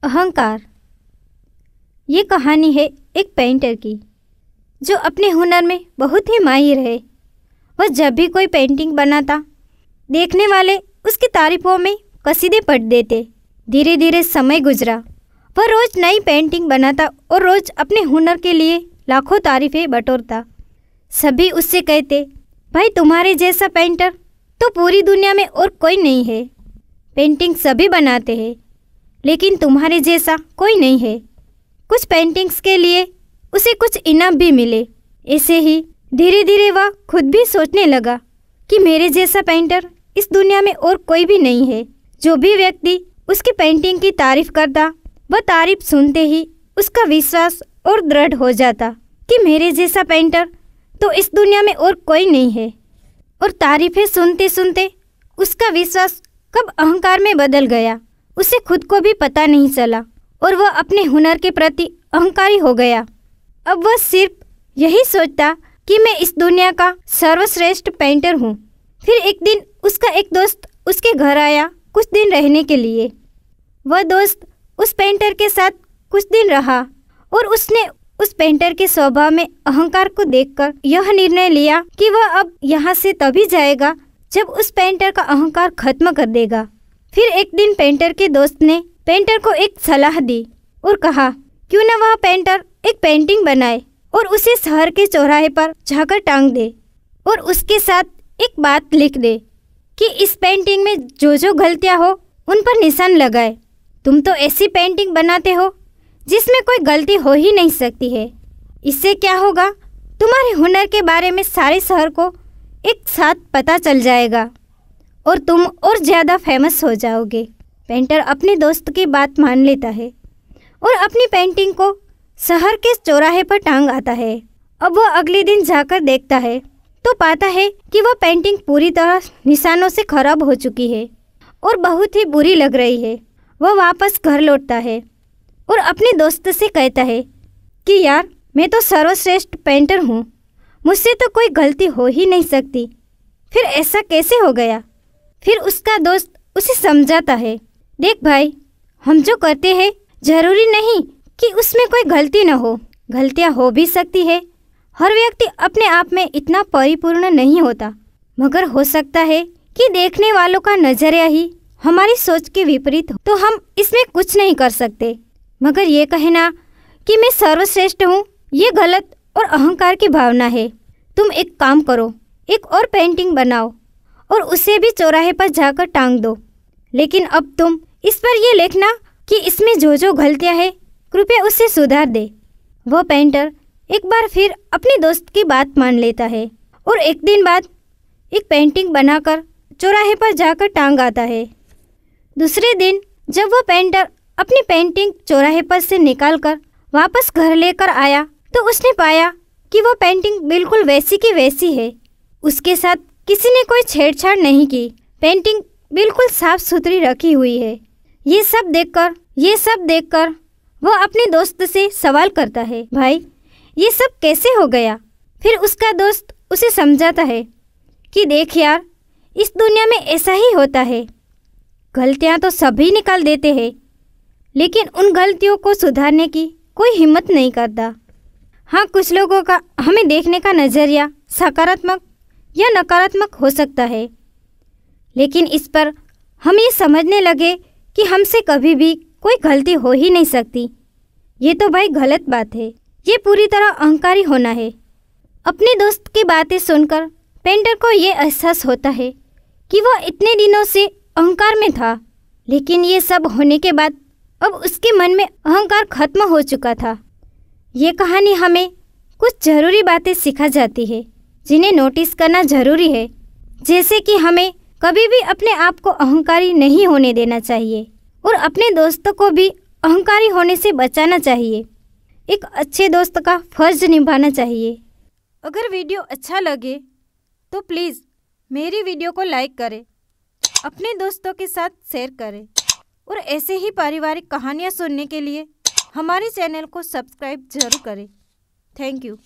अहंकार। ये कहानी है एक पेंटर की जो अपने हुनर में बहुत ही माहिर है। वह जब भी कोई पेंटिंग बनाता, देखने वाले उसकी तारीफों में कसीदे पढ़ देते। धीरे धीरे समय गुजरा। वह रोज़ नई पेंटिंग बनाता और रोज़ अपने हुनर के लिए लाखों तारीफें बटोरता। सभी उससे कहते, भाई तुम्हारे जैसा पेंटर तो पूरी दुनिया में और कोई नहीं है। पेंटिंग सभी बनाते हैं लेकिन तुम्हारे जैसा कोई नहीं है। कुछ पेंटिंग्स के लिए उसे कुछ इनाम भी मिले। ऐसे ही धीरे धीरे वह खुद भी सोचने लगा कि मेरे जैसा पेंटर इस दुनिया में और कोई भी नहीं है। जो भी व्यक्ति उसकी पेंटिंग की तारीफ करता, वह तारीफ सुनते ही उसका विश्वास और दृढ़ हो जाता कि मेरे जैसा पेंटर तो इस दुनिया में और कोई नहीं है। और तारीफें सुनते सुनते उसका विश्वास कब अहंकार में बदल गया, उसे खुद को भी पता नहीं चला और वह अपने हुनर के प्रति अहंकारी हो गया। अब वह सिर्फ यही सोचता कि मैं इस दुनिया का सर्वश्रेष्ठ पेंटर हूँ। फिर एक दिन उसका एक दोस्त उसके घर आया कुछ दिन रहने के लिए। वह दोस्त उस पेंटर के साथ कुछ दिन रहा और उसने उस पेंटर के स्वभाव में अहंकार को देखकर यह निर्णय लिया कि वह अब यहाँ से तभी जाएगा जब उस पेंटर का अहंकार खत्म कर देगा। फिर एक दिन पेंटर के दोस्त ने पेंटर को एक सलाह दी और कहा, क्यों न वह पेंटर एक पेंटिंग बनाए और उसे शहर के चौराहे पर जाकर टांग दे और उसके साथ एक बात लिख दे कि इस पेंटिंग में जो जो गलतियां हो उन पर निशान लगाए। तुम तो ऐसी पेंटिंग बनाते हो जिसमें कोई गलती हो ही नहीं सकती है। इससे क्या होगा, तुम्हारे हुनर के बारे में सारे शहर को एक साथ पता चल जाएगा और तुम और ज़्यादा फेमस हो जाओगे। पेंटर अपने दोस्त की बात मान लेता है और अपनी पेंटिंग को शहर के चौराहे पर टांग आता है। अब वह अगले दिन जाकर देखता है तो पाता है कि वह पेंटिंग पूरी तरह निशानों से खराब हो चुकी है और बहुत ही बुरी लग रही है। वह वापस घर लौटता है और अपने दोस्त से कहता है कि यार, मैं तो सर्वश्रेष्ठ पेंटर हूँ, मुझसे तो कोई गलती हो ही नहीं सकती। फिर ऐसा कैसे हो गया? फिर उसका दोस्त उसे समझाता है, देख भाई, हम जो करते हैं जरूरी नहीं कि उसमें कोई गलती न हो। गलतियाँ हो भी सकती है। हर व्यक्ति अपने आप में इतना परिपूर्ण नहीं होता, मगर हो सकता है कि देखने वालों का नजरिया ही हमारी सोच के विपरीत हो, तो हम इसमें कुछ नहीं कर सकते। मगर ये कहना कि मैं सर्वश्रेष्ठ हूँ, ये गलत और अहंकार की भावना है। तुम एक काम करो, एक और पेंटिंग बनाओ और उसे भी चौराहे पर जाकर टांग दो। लेकिन अब तुम इस पर यह लिखना कि इसमें जो जो गलतियाँ हैं कृपया उसे सुधार दे। वह पेंटर एक बार फिर अपने दोस्त की बात मान लेता है और एक दिन बाद एक पेंटिंग बनाकर चौराहे पर जाकर टांग आता है। दूसरे दिन जब वह पेंटर अपनी पेंटिंग चौराहे पर से निकालकर वापस घर लेकर आया तो उसने पाया कि वह पेंटिंग बिल्कुल वैसी की वैसी है। उसके साथ किसी ने कोई छेड़छाड़ नहीं की। पेंटिंग बिल्कुल साफ सुथरी रखी हुई है। ये सब देखकर वह अपने दोस्त से सवाल करता है, भाई ये सब कैसे हो गया? फिर उसका दोस्त उसे समझाता है कि देख यार, इस दुनिया में ऐसा ही होता है। गलतियाँ तो सभी निकाल देते हैं लेकिन उन गलतियों को सुधारने की कोई हिम्मत नहीं करता। हाँ, कुछ लोगों का हमें देखने का नज़रिया सकारात्मक या नकारात्मक हो सकता है, लेकिन इस पर हम ये समझने लगे कि हमसे कभी भी कोई गलती हो ही नहीं सकती। ये तो भाई गलत बात है। ये पूरी तरह अहंकारी होना है। अपने दोस्त की बातें सुनकर पेंटर को ये एहसास होता है कि वह इतने दिनों से अहंकार में था, लेकिन ये सब होने के बाद अब उसके मन में अहंकार खत्म हो चुका था। ये कहानी हमें कुछ ज़रूरी बातें सिखा जाती है जिन्हें नोटिस करना ज़रूरी है। जैसे कि हमें कभी भी अपने आप को अहंकारी नहीं होने देना चाहिए और अपने दोस्तों को भी अहंकारी होने से बचाना चाहिए। एक अच्छे दोस्त का फर्ज निभाना चाहिए। अगर वीडियो अच्छा लगे तो प्लीज़ मेरी वीडियो को लाइक करें, अपने दोस्तों के साथ शेयर करें और ऐसे ही पारिवारिक कहानियाँ सुनने के लिए हमारे चैनल को सब्सक्राइब जरूर करें। Thank you.